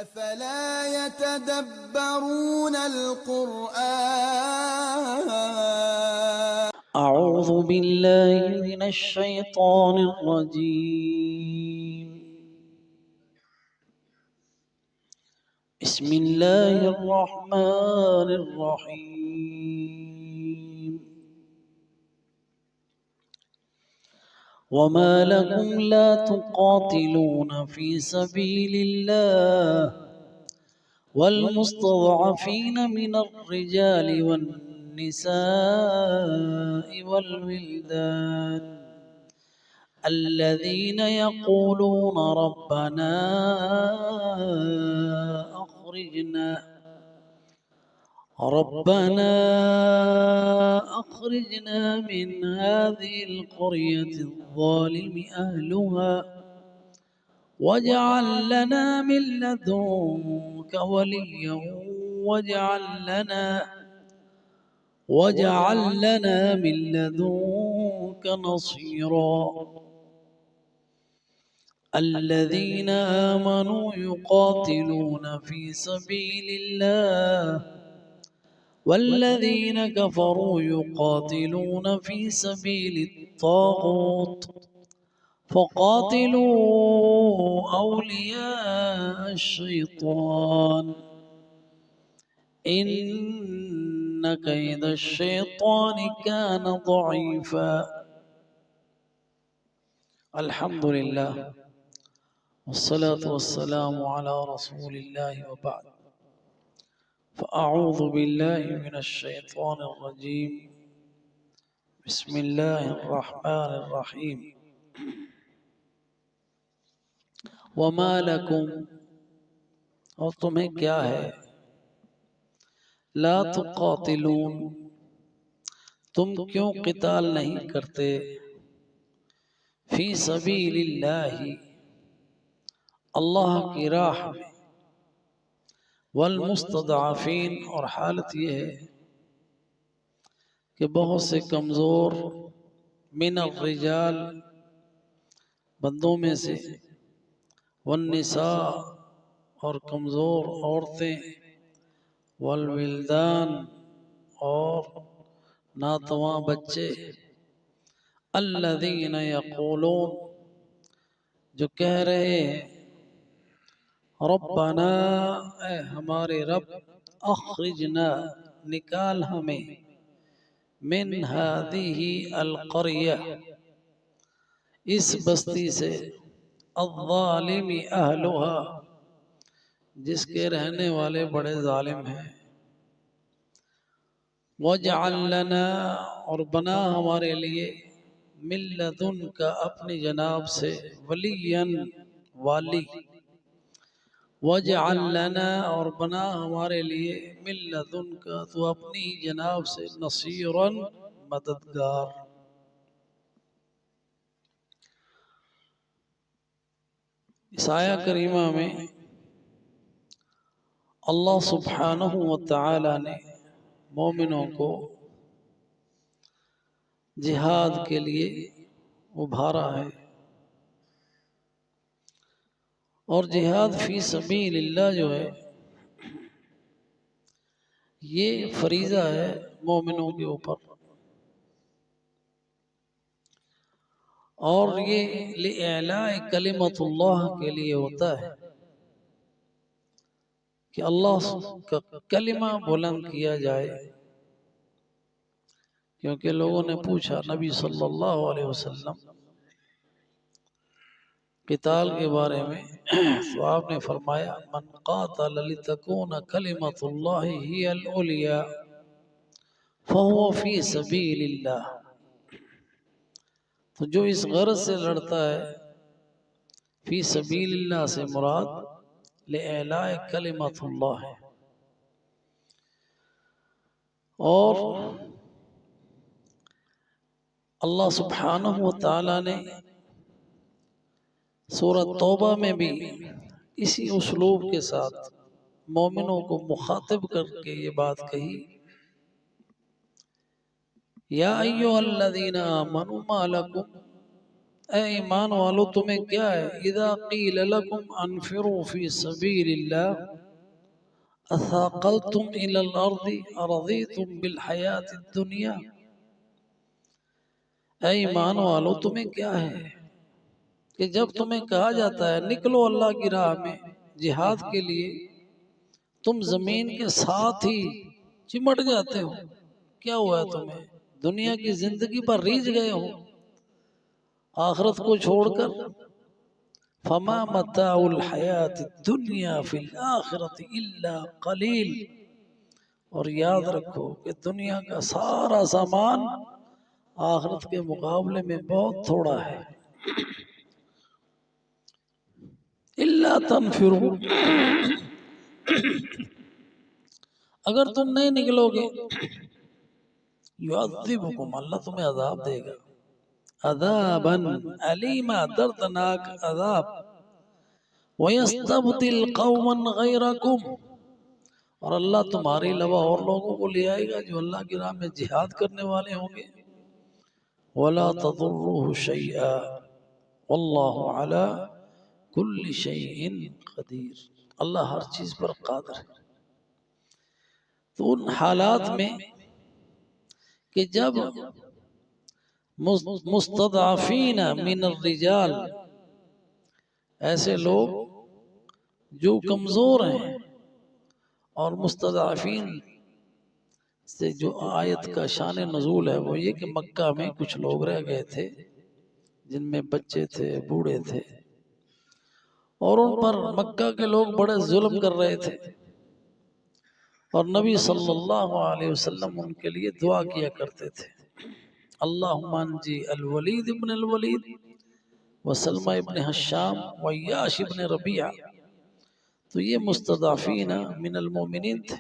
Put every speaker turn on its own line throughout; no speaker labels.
أفلا يتدبرون القرآن.
أعوذ بالله من الشيطان الرجيم. بسم الله الرحمن الرحيم. وما لكم لا تقاتلون في سبيل الله والمستضعفين من الرجال والنساء والولدان الذين يقولون ربنا أخرجنا من هذه القرية الظالم أهلها واجعل لنا من لدنك وليا واجعل لنا من لدنك نصيرا. الذين آمنوا يقاتلون في سبيل الله والذين كفروا يقاتلون في سبيل الطاغوت فقاتلوا أولياء الشيطان إن كيد الشيطان كان ضعيفا. الحمد لله والصلاة والسلام على رسول الله وبعد، فأعوذ بالله من الشيطان الرجيم. بسم الله الرحمن الرحيم. وما لكم، اور تمہیں کیا ہے، لا تقاتلون، تم کیوں قتال نہیں کرتے، فی سبیل اللہ، اللہ کی راہ میں، والمستضعفین، اور حالت یہ ہے کہ بہت سے کمزور، من الرجال، بندوں میں سے، والنساء، اور کمزور عورتیں، والولدان، اور ناتواں بچے، الذین یقولون، جو کہہ رہے ہیں، ربنا، اے ہمارے رب، اخرجنا، نکال ہمیں، من هذه القریہ، اس بستی سے، الظالم اہلها، جس کے رہنے والے بڑے ظالم ہیں، واجعل لنا، اور بنا ہمارے لیے، من لدنک، اپنی جناب سے، ولیا، والی، واجعل لنا، اور بنا ہمارے لیے، من لدنک، تو اپنی جناب سے، نصیرا، مددگار۔ اس آیہ کریمہ میں اللہ سبحانہ وتعالی نے مومنوں کو جہاد کے لیے ابھارا ہے، اور جہاد فی سبیل اللہ جو ہے یہ فریضہ ہے مومنوں کے اوپر، اور یہ لِإِعْلَاءِ کلمۃ اللہ کے لیے ہوتا ہے کہ اللہ کا کلمہ بلند کیا جائے، کیونکہ لوگوں نے پوچھا نبی صلی اللہ علیہ وسلم قتال کے بارے میں، تو آپ نے فرمایا، من قاتل لتکون کلمۃ اللہ ہی العلیٰ فہو فی سبیل اللہ، تو جو اس غرض سے لڑتا ہے، فی سبیل اللہ سے مراد لِإِعْلَاءِ کلمۃ اللہ ہے۔ اور اللہ سبحانہ وتعالی نے سورہ توبہ میں بھی اسی اسلوب کے ساتھ مومنوں کو مخاطب کر کے یہ بات کہی، یا ایھا الذین آمنوا ما لکم، اے ایمان والو تمہیں کیا ہے اذا قیل لکم انفروا فی سبیل اللہ اثاقلتم الى الارض ارضیتم بالحیات الدنیا. اے ایمان والو تمہیں کیا ہے کہ جب تمہیں کہا جاتا ہے نکلو اللہ کی راہ میں جہاد کے لیے تم زمین کے ساتھ ہی چمٹ جاتے ہو. کیا ہوا ہے تمہیں؟ دنیا کی زندگی پر ریجھ گئے ہو آخرت کو چھوڑ کر. فما متاع الحیات الدنیا فی الآخرت الا قلیل. اور یاد رکھو کہ دنیا کا سارا سامان آخرت کے مقابلے میں بہت تھوڑا ہے. الا تنفروا اگر تم نہیں نکلو گے یعذبکم اللہ تمہیں عذاب دے گا عذابا علیما دردناک عذاب وَيَسْتَبْدِلْ قَوْمًا غَيْرَكُمْ اور اللہ تمہارے علاوہ اور لوگوں کو لے آئے گا جو اللہ کی راہ میں جہاد کرنے والے ہوں گے. وَلَا تَضُرُّهُ شَيْئًا وَاللَّهُ عَلَى كُلِّ شَيْءٍ قَدِيرٌ اللہ ہر چیز پر قادر ہے. تو ان حالات میں کہ جب مستضعفین من الرجال ایسے لوگ جو کمزور ہیں اور مستضعفین سے جو آیت کا شان نزول ہے وہ یہ کہ مکہ میں کچھ لوگ رہ گئے تھے جن میں بچے تھے بوڑھے تھے اور ان پر مکہ کے لوگ بڑے ظلم کر رہے تھے اور نبی صلی اللہ علیہ وسلم ان کے لیے دعا کیا کرتے تھے اللہم انجی الولید ابن الولید وسلمہ ابن حشام ویاش ابن ربیعہ. تو یہ مستضعفین من المومنین تھے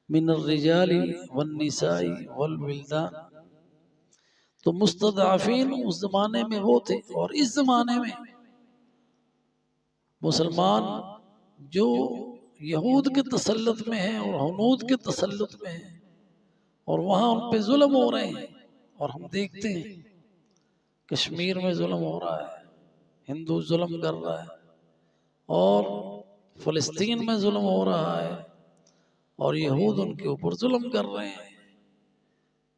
من الرجال والنساء والولدان. تو مستضعفین اس زمانے میں وہ تھے اور اس زمانے میں مسلمان جو یہود کے تسلط میں ہیں اور ہنود کے تسلط میں ہیں اور وہاں ان پہ ظلم ہو رہے ہیں. اور ہم دیکھتے ہیں کشمیر میں ظلم ہو رہا ہے ہندو ظلم کر رہا ہے اور فلسطین میں ظلم ہو رہا ہے اور یہود ان کے اوپر ظلم کر رہے ہیں.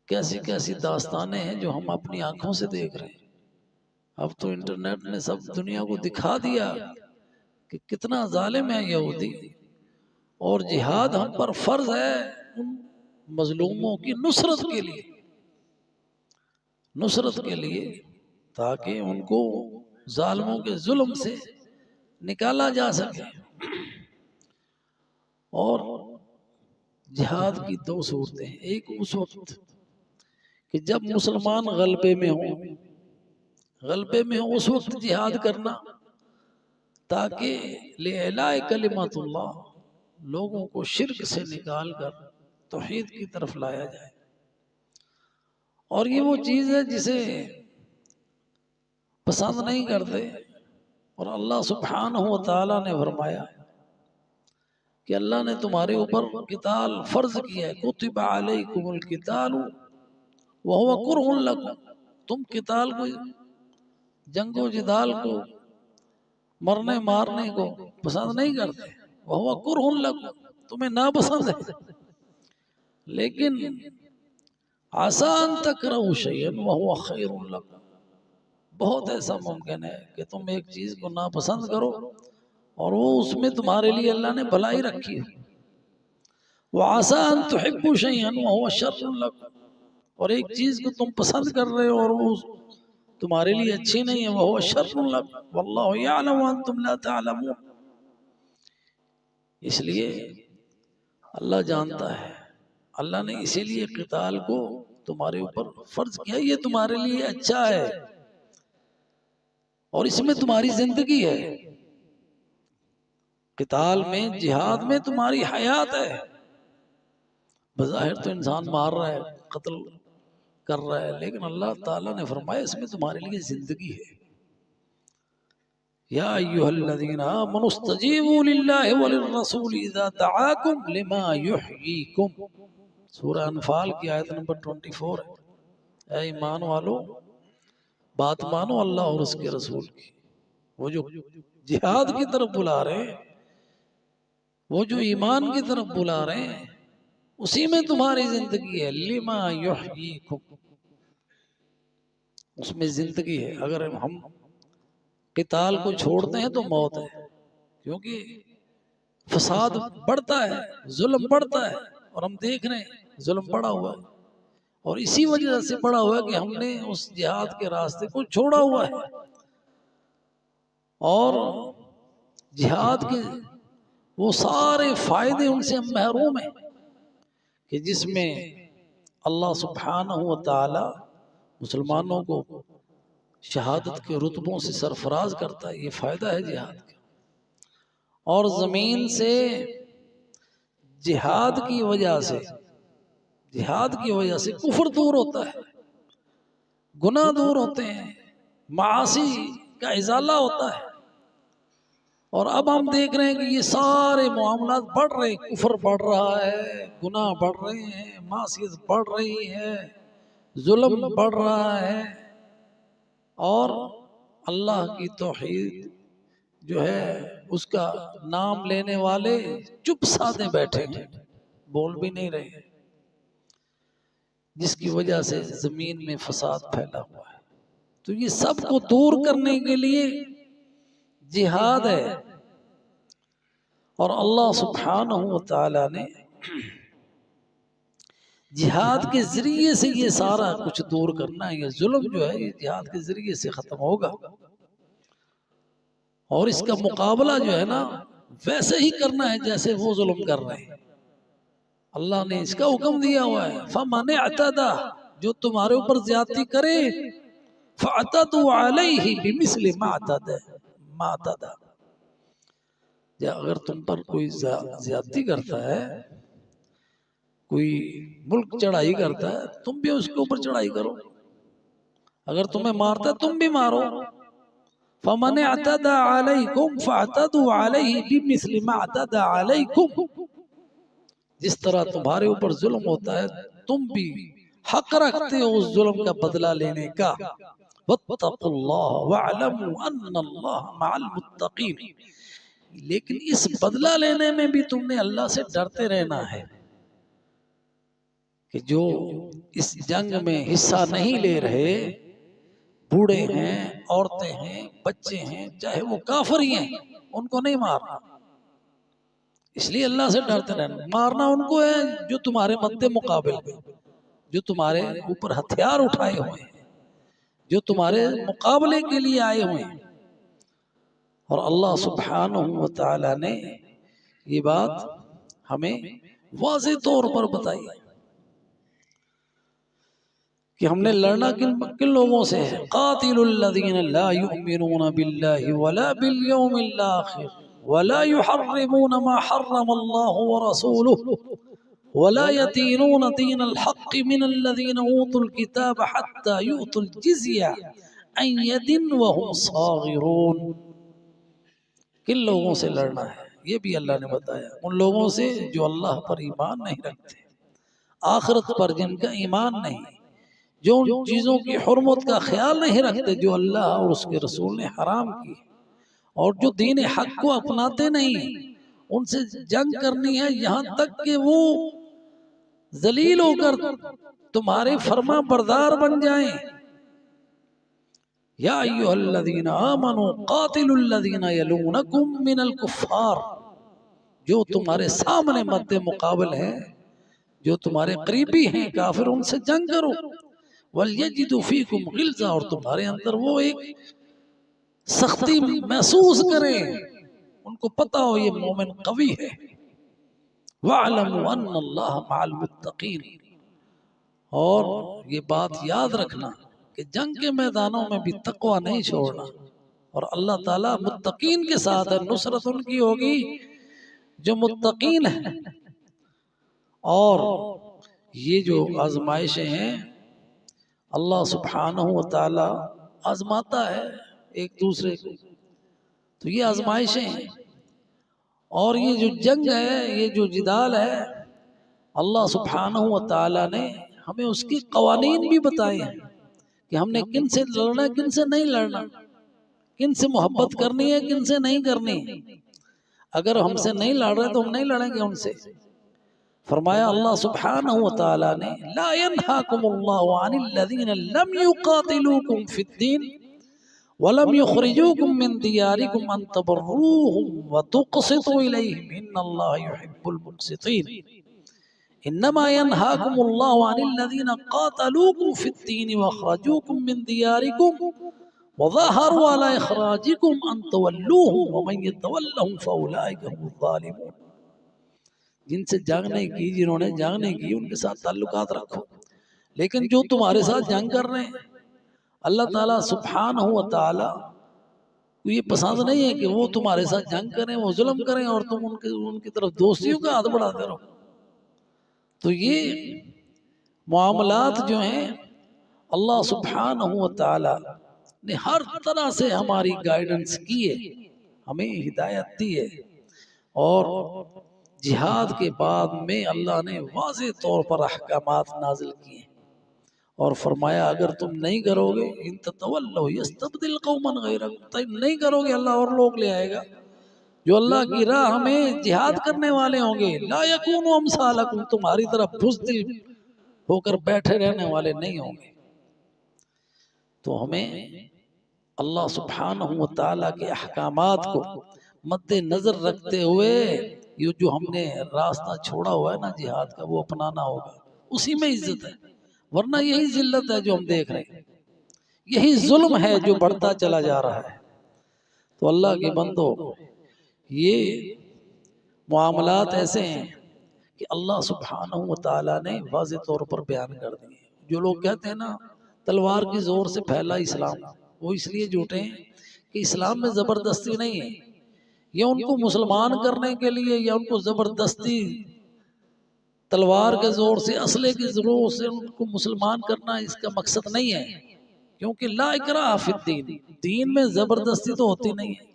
کیسی کیسی داستانیں ہیں جو ہم اپنی آنکھوں سے دیکھ رہے ہیں. اب تو انٹرنیٹ نے سب دنیا کو دکھا دیا کہ کتنا ظالم ہے یہودی اور جہاد ہم پر فرض ہے ان مظلوموں کی نصرت کے لیے تاکہ ان کو ظالموں کے ظلم سے نکالا جا سکے. اور جہاد کی دو صورتیں ہیں. ایک اس وقت کہ جب مسلمان غلبے میں ہوں اس وقت جہاد کرنا تاکہ لِعِلَاءِ کلمات اللہ لوگوں کو شرک سے نکال کر توحید کی طرف لایا جائے. اور یہ وہ چیز ہے جسے پسند نہیں کرتے اور اللہ سبحانہ وتعالی نے فرمایا کہ اللہ نے تمہارے اوپر قتال فرض کیا ہے کتب علیکم القتال وہو کرہ لکم. تم قتال کو جنگ و جدال کو مرنے مارنے کو پسند نہیں کرتے وہو کرہ لکم تمہیں ناپسند ہے لیکن عسیٰ ان تکرہوا شیئا وہو خیر لکم بہت ایسا ممکن ہے کہ تم ایک چیز کو ناپسند کرو اور وہ اس میں تمہارے لیے اللہ نے بھلائی رکھی ہے. وعسیٰ ان تحبوا شیئا وہو شر لکم اور ایک چیز کو تم پسند کر رہے ہو اور وہ تمہارے لیے اچھی نہیں ہے وہو شر لکم واللہ یعلم وانتم لا تعلمون. اس لیے اللہ جانتا ہے اللہ نے اسی لیے قتال کو تمہارے اوپر فرض کیا یہ تمہارے لیے اچھا ہے اور اس میں تمہاری زندگی ہے. قتال میں جہاد میں تمہاری حیات ہے. بظاہر تو انسان مار رہا ہے قتل کر رہا ہے لیکن اللہ تعالیٰ نے فرمایا اس میں تمہارے لیے زندگی ہے. یا ایہا الذین آمنوا استجیبوا للہ وللرسول اذا دعاکم لما یحییکم. سورہ انفال کی آیت نمبر 24 ہے. اے ایمان والو بات مانو اللہ اور اس کے رسول کی. وہ جو جہاد کی طرف بلا رہے ہیں، وہ جو ایمان کی طرف بلا رہے ہیں، اسی میں تمہاری زندگی ہے. لما یحییکم، اس میں زندگی ہے. اگر ہم قتال کو چھوڑتے ہیں تو موت ہے، کیونکہ فساد بڑھتا ہے، ظلم بڑھتا ہے، اور ہم دیکھ رہے ہیں ظلم بڑھا ہوا ہے. اور اسی وجہ سے بڑھا ہوا ہے کہ ہم نے اس جہاد کے راستے کو چھوڑا ہوا ہے. اور جہاد کے وہ سارے فائدے ان سے ہم محروم ہیں کہ جس میں اللہ سبحانہ و تعالی مسلمانوں کو شہادت کے رتبوں سے سرفراز کرتا ہے. یہ فائدہ ہے جہاد کا. اور زمین سے جہاد کی وجہ سے کفر دور ہوتا ہے، گناہ دور ہوتے ہیں، معاصی کا ازالہ ہوتا ہے. اور اب ہم دیکھ رہے ہیں کہ یہ سارے معاملات بڑھ رہے ہیں. کفر بڑھ رہا ہے، گناہ بڑھ رہے ہیں، معصیت بڑھ رہی ہے، ظلم بڑھ رہا ہے، اور اللہ کی توحید جو ہے اس کا نام لینے والے چپ سادے بیٹھے ہیں، بول بھی نہیں رہے ہیں، جس کی وجہ سے زمین میں فساد پھیلا ہوا ہے. تو یہ سب کو دور کرنے کے لیے جہاد ہے. اور اللہ سبحانہ و تعالی نے جہاد کے ذریعے سے یہ سارا کچھ دور کرنا ہے. یہ ظلم جو ہے یہ جہاد کے ذریعے سے ختم ہوگا، اور اس کا مقابلہ جو ہے نا ویسے ہی کرنا ہے جیسے وہ ظلم کر رہے ہیں. اللہ نے اس کا حکم دیا ہوا ہے فَمَنِ اعْتَدَى، جو تمہارے اوپر زیادتی کرے فَاعْتَدُوا عَلَيْهِ بِمِثْلِ مَا اعْتَدَى. اگر تم پر کوئی زیادتی کرتا ہے، کوئی ملک چڑھائی کرتا ہے، تم بھی اس کے اوپر چڑھائی کرو. اگر تمہیں مارتا ہے تم بھی مارو. فَمَنِ اعْتَدَى عَلَيْكُمْ فَاعْتَدُوا عَلَيْهِ بِمِثْلِ مَا اعْتَدَى عَلَيْكُمْ. جس طرح تمہارے اوپر ظلم ہوتا ہے تم بھی حق رکھتے ہو اس ظلم کا بدلہ لینے کا. وَاتَّقُوا اللَّهَ وَاعْلَمُوا أَنَّ اللَّهَ مَعَ الْمُتَّقِينَ. لیکن اس بدلہ لینے میں بھی تم نے اللہ سے ڈرتے رہنا ہے کہ جو اس جنگ میں حصہ نہیں لے رہے، بوڑھے ہیں، عورتیں ہیں، بچے ہیں، چاہے وہ کافر ہی ہیں، ان کو نہیں مارنا. اس لیے اللہ سے ڈرتے رہنا. مارنا ان کو ہے جو تمہارے مد مقابل ہیں، جو تمہارے اوپر ہتھیار اٹھائے ہوئے ہیں، جو تمہارے مقابلے کے لیے آئے ہوئے ہیں. اور اللہ سبحانہ و تعالی نے یہ بات ہمیں واضح طور پر بتائی کہ ہم نے لڑنا کن لوگوں سے ہے. قاتل الذین لا یؤمنون باللہ ولا بالیوم الاخر ولا يحرمون ما حرم الله ورسوله ولا يدينون دين الحق من الذين اوتوا الكتاب حتى يؤتوا الجزية عن يد وهم صاغرون. کن لوگوں سے لڑنا ہے یہ بھی اللہ نے بتایا. ان لوگوں سے جو اللہ پر ایمان نہیں رکھتے، آخرت پر جن کا ایمان نہیں، جو ان چیزوں کی حرمت کا خیال نہیں رکھتے جو اللہ اور اس کے رسول نے حرام کی، اور جو دین حق کو اپناتے نہیں. ان سے جنگ کرنی ہے یہاں تک کہ وہ ذلیل ہو کر تمہارے فرما بردار بن جائیں. یا ایھا الذین آمنوا قاتلوا الذین یلونکم من الکفار. جو تمہارے سامنے مد مقابل ہیں، جو تمہارے قریبی ہیں کافر، ان سے جنگ کرو. وَلْيَجِدُوا فِيكُمْ غِلْظَةً، اور تمہارے اندر وہ ایک سختی محسوس کریں، ان کو پتا ہو یہ مومن قوی ہے. وَاعْلَمُوا أَنَّ اللَّهَ مَعَ الْمُتَّقِينَ. اور یہ بات یاد رکھنا کہ جنگ کے میدانوں میں بھی تقوی نہیں چھوڑنا، اور اللہ تعالیٰ متقین کے ساتھ ہے. نصرت ان کی ہوگی جو متقین ہیں. اور یہ جو آزمائشیں ہیں اللہ سبحانہ و تعالی آزماتا ہے ایک دوسرے کو، تو یہ آزمائشیں ہیں. اور یہ جو جنگ ہے، یہ جو جدال ہے، اللہ سبحانہ و تعالی نے ہمیں اس کے قوانین بھی بتائے ہیں کہ ہم نے کن سے لڑنا ہے کن سے نہیں لڑنا، کن سے محبت کرنی ہے کن سے نہیں کرنی۔ اگر ہم سے نہیں لڑ رہے تو ہم نہیں لڑیں گے ان سے۔ فرمایا اللہ سبحانہ وتعالی نے لا ينهاكم الله عن الذين لم يقاتلوكم في الدين ولم يخرجوكم من دياركم ان تبروهم وتقسطوا اليهم ان الله يحب المقسطين انما ينهاكم الله عن الذين قاتلوكم في الدين واخرجوكم من دياركم وظاهروا على اخراجكم ان تولوهم ومن يتولهم فاولئك هم الظالمون۔ جن سے جنگ نہیں کی، جنہوں نے جنگ نہیں کی ان کے ساتھ تعلقات رکھو، لیکن جو تمہارے ساتھ جنگ کر رہے ہیں اللہ تعالیٰ سبحانہ وتعالی کو یہ پسند نہیں ہے کہ وہ تمہارے ساتھ جنگ کریں، وہ ظلم کریں اور تم ان کی طرف دوستیوں کا ہاتھ بڑھاتے رہو۔ تو یہ معاملات جو ہیں اللہ سبحانہ وتعالی نے ہر طرح سے ہماری گائیڈنس کی ہے، ہمیں ہدایت دی ہے، اور جہاد کے بعد میں اللہ نے واضح طور پر احکامات نازل کیے ہیں اور فرمایا اگر تم نہیں کرو گے ان تتولوا یستبدل قوما غیرکم، تم نہیں کرو گے اللہ اور لوگ لے آئے گا جو اللہ کی راہ میں جہاد کرنے والے ہوں گے، لا یکونوا امثالکم، تمہاری طرح بزدل ہو کر بیٹھے رہنے والے نہیں ہوں گے۔ تو ہمیں اللہ سبحانہ وتعالی کے احکامات کو مد نظر رکھتے ہوئے یہ جو ہم نے راستہ چھوڑا ہوا ہے نا جہاد کا وہ اپنانا ہوگا، اسی میں عزت ہے، ورنہ یہی ذلت ہے جو ہم دیکھ رہے ہیں، یہی ظلم ہے جو بڑھتا چلا جا رہا ہے۔ تو اللہ کے بندو یہ معاملات ایسے ہیں کہ اللہ سبحانہ وتعالی نے واضح طور پر بیان کر دیے۔ جو لوگ کہتے ہیں نا تلوار کی زور سے پھیلا اسلام، وہ اس لیے جھوٹے ہیں کہ اسلام میں زبردستی نہیں ہے، یا ان کو مسلمان کرنے کے لیے یا ان کو زبردستی تلوار کے زور سے اسلحے کے زور سے ان کو مسلمان کرنا اس کا مقصد نہیں ہے، کیونکہ لا اکراہ فی الدین، دین میں زبردستی تو ہوتی نہیں ہے،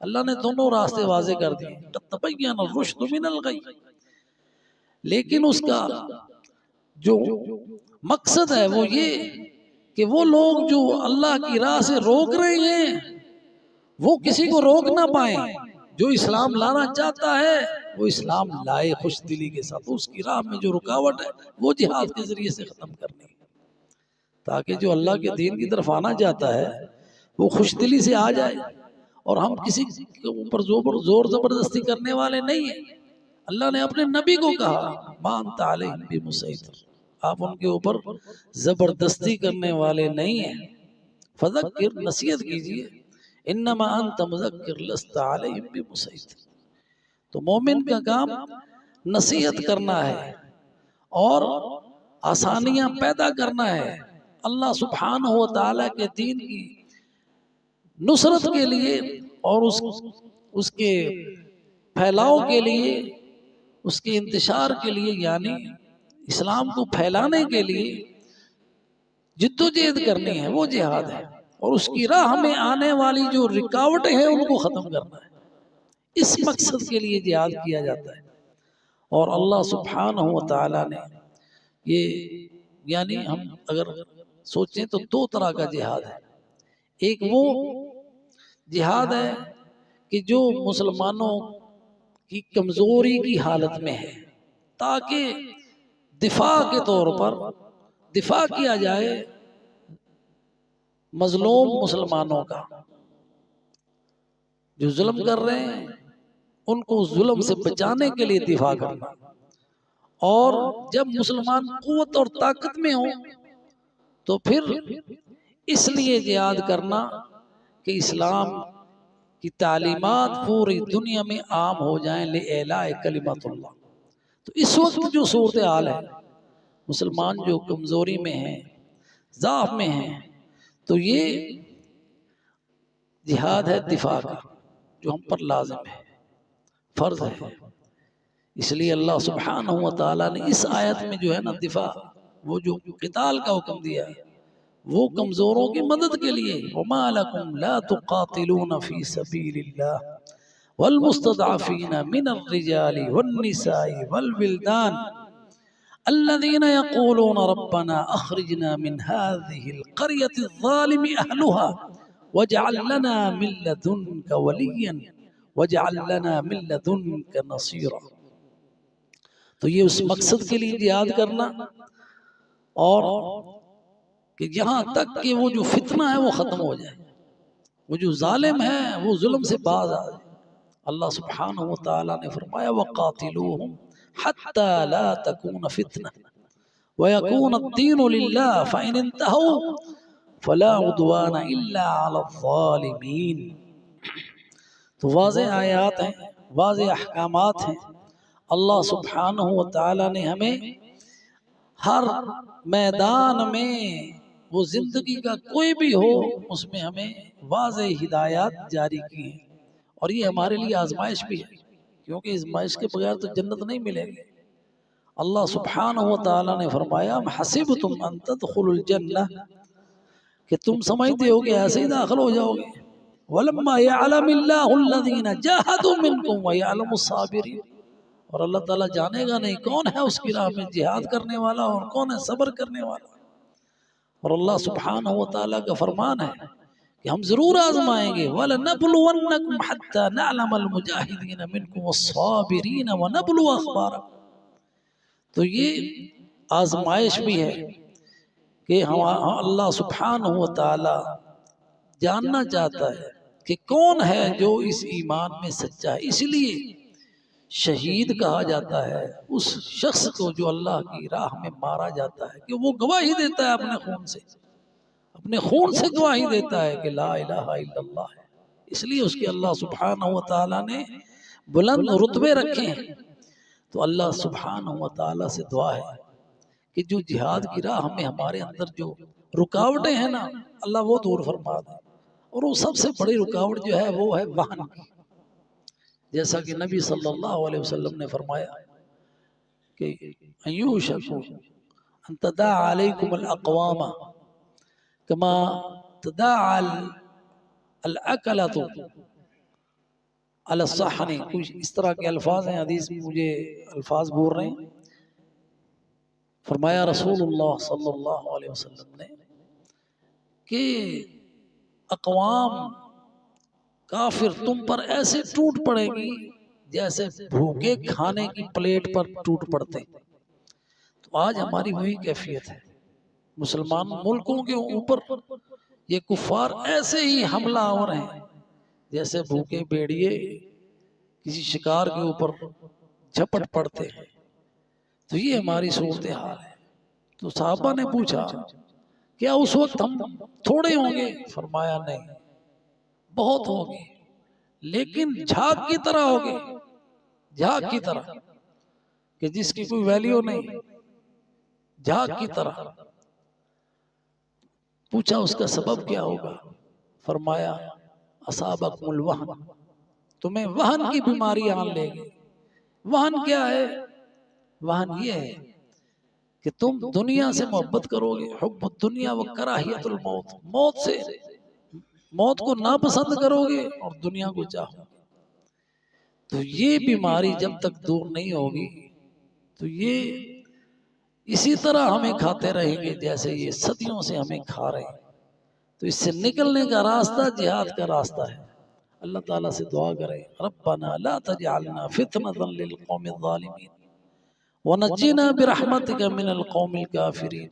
اللہ نے دونوں راستے واضح کر دیے، قد تبین الرشد من الغی، لیکن اس کا جو مقصد ہے وہ یہ کہ وہ لوگ جو اللہ کی راہ سے روک رہے ہیں وہ کسی کو روک نہ پائیں، جو اسلام لانا چاہتا ہے وہ اسلام لائے خوش دلی کے ساتھ، اس کی راہ میں جو رکاوٹ ہے وہ جہاد کے ذریعے سے ختم کرنی ہے، تاکہ جو اللہ کے دین کی طرف آنا چاہتا ہے وہ خوش دلی سے آ جائے، اور ہم کسی کے اوپر زور زبردستی کرنے والے نہیں ہیں۔ اللہ نے اپنے نبی کو کہا ما انت علیہم بمسیطر، آپ ان کے اوپر زبردستی کرنے والے نہیں ہیں، فذکر، نصیحت کیجئے، انما انت مذکر لست علیہم بمسیطر۔ تو مومن کا کام نصیحت کرنا ہے اور آسانیاں پیدا کرنا ہے، اللہ سبحانہ وتعالی کے دین کی نصرت کے لیے اور اس کے پھیلاؤ کے لیے، اس کے انتشار کے لیے، یعنی اسلام کو پھیلانے کے لیے جدوجہد کرنی ہے، وہ جہاد ہے، اور اس کی راہ میں آنے والی جو رکاوٹیں ہیں ان کو ختم کرنا ہے، اس مقصد کے لیے جہاد کیا جاتا ہے۔ اور اللہ سبحانہ وتعالی نے یہ، یعنی ہم اگر سوچیں تو دو طرح کا جہاد ہے، ایک وہ جہاد ہے کہ جو مسلمانوں کی کمزوری کی حالت میں ہے، تاکہ دفاع کے طور پر دفاع کیا جائے مظلوم مسلمانوں کا، جو ظلم کر رہے ہیں ان کو ظلم سے بچانے کے لیے دفاع کرنا، اور جب مسلمان قوت اور طاقت میں ہوں تو پھر اس لیے جہاد کرنا کہ اسلام کی تعلیمات پوری دنیا میں عام ہو جائیں لِإِعْلَاءِ کلمۃ اللہ۔ تو اس وقت جو صورتحال ہے، مسلمان جو کمزوری میں ہیں، ضعف میں ہیں، تو یہ جہاد ہے دفاع کا جو ہم پر لازم ہے، فرض ہے۔ اس لیے اللہ سبحانہ وتعالی نے اس آیت میں جو ہے نا دفاع، وہ جو قتال کا حکم دیا ہے وہ کمزوروں کی مدد کے لیے، وَمَا لَكُمْ لَا تُقَاتِلُونَ فِي سَبِيلِ اللَّهِ وَالْمُسْتَضْعَفِينَ مِنَ الرِّجَالِ وَالنِّسَاءِ وَالْوِلْدَانِ الذين يقولون ربنا اخرجنا من هذه القرية الظالم اهلها واجعل لنا من لدنك وليا واجعل لنا من لدنك نصيرا. تو یہ اس مقصد کے لیے جہاد کرنا، اور کہ یہاں تک کہ وہ جو فتنہ ہے وہ ختم ہو جائے، وہ جو ظالم ہے وہ ظلم سے باز آ جائے. اللہ سبحانہ و تعالیٰ نے فرمایا وَقَاتِلُوهُمْ حَتَّى لَا تَكُونَ فِتْنَةً وَيَكُونَ الدِّينُ لِلَّهِ فَإِنِ انْتَهَوْا فَلَا عُدْوَانَ إِلَّا عَلَى الظَّالِمِينَ. تو واضح آیات ہیں، واضح احکامات ہیں. اللہ سبحانہ و تعالیٰ نے ہمیں ہر میدان میں، وہ زندگی کا کوئی بھی ہو، اس میں ہمیں واضح ہدایات جاری کی ہیں. اور یہ ہمارے لیے آزمائش بھی ہے، کیونکہ آزمائش کے بغیر تو جنت نہیں ملے گی. اللہ سبحانہ و تعالیٰ نے فرمایا حسبتم ان تدخلوا الجنہ، کہ تم سمجھتے ہو کہ ایسے ہی داخل ہو جاؤ گے. ولما يعلم الله الذين جاهدوا منكم ويعلم الصابرين. اور اللہ تعالیٰ جانے گا نہیں کون ہے اس کی راہ میں جہاد کرنے والا اور کون ہے صبر کرنے والا. اور اللہ سبحانہ و تعالیٰ کا فرمان ہے کہ ہم ضرور آزمائیں گے. وَلَنَبْلُوَنَّكُمْ حَتَّى نَعْلَمَ الْمُجَاهِدِينَ مِنْكُمْ وَالصَّابِرِينَ وَنَبْلُوَ أَخْبَارَكُمْ. تو یہ آزمائش بھی ہے کہ اللہ سبحانہ و تعالیٰ جاننا چاہتا ہے کہ کون ہے جو اس ایمان میں سچا ہے. اس لیے شہید کہا جاتا ہے اس شخص کو جو اللہ کی راہ میں مارا جاتا ہے، کہ وہ گواہی دیتا ہے اپنے خون سے، اپنے خون سے گواہی دیتا ہے کہ لا الہ الا اللہ ہے. اس لیے اس کے اللہ سبحانہ و تعالیٰ نے بلند رتبے رکھے ہیں. تو اللہ سبحانہ و تعالیٰ سے دعا ہے کہ جو جہاد کی راہ میں ہمارے اندر جو رکاوٹیں ہیں نا، اللہ وہ دور فرما دے. اور وہ سب سے بڑی رکاوٹ جو ہے وہ ہے وہن کی. جیسا کہ نبی صلی اللہ علیہ وسلم نے فرمایا کہ ایوشک ان تداع علیکم الاقوام کما تداع الاکلۃ علی الصحن. کچھ اس طرح کے الفاظ ہیں، حدیث میں مجھے الفاظ بول رہے ہیں. فرمایا رسول اللہ صلی اللہ علیہ وسلم نے کہ اقوام کافر تم پر ایسے ٹوٹ پڑے گی جیسے بھوکے کھانے کی پلیٹ پر ٹوٹ پڑتے. تو آج ہماری وہی کیفیت ہے. مسلمان ملکوں کے اوپر یہ کفار ایسے ہی حملہ آور ہیں جیسے بھوکے بیڑیے کسی شکار کے اوپر جھپٹ پڑتے ہیں. تو یہ ہماری صورتحال ہے. تو صحابہ نے پوچھا کیا اس وقت ہم تھوڑے ہوں گے؟ فرمایا نہیں، بہت ہوگی، لیکن جھاگ کی طرح ہوگی، جھاگ کی طرح کہ جس کی کوئی ویلیو نہیں، جھاگ کی طرح. پوچھا اس کا سبب کیا ہوگا؟ فرمایا اصابکم الوہن، تمہیں وہن کی بیماری آن لے گی. وہن کیا ہے؟ وہن یہ ہے کہ تم دنیا سے محبت کرو گے، حب الدنیا و کراہیت الموت، موت کو ناپسند کرو گے اور دنیا کو چاہو گے. تو یہ بیماری جب تک دور نہیں ہوگی تو یہ اسی طرح ہمیں کھاتے رہیں گے جیسے یہ صدیوں سے ہمیں کھا رہے ہیں. تو اس سے نکلنے کا راستہ جہاد کا راستہ ہے. اللہ تعالیٰ سے دعا کریں ربنا لا تجعلنا فتنة للقوم الظالمین ونجنا برحمتك من القوم الكافرين.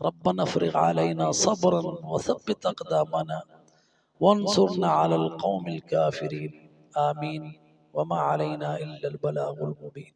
ربنا افرغ علينا صبرا وثبت اقدامنا وانصرنا على القوم الكافرين. آمين. وما علينا إلا البلاغ المبين.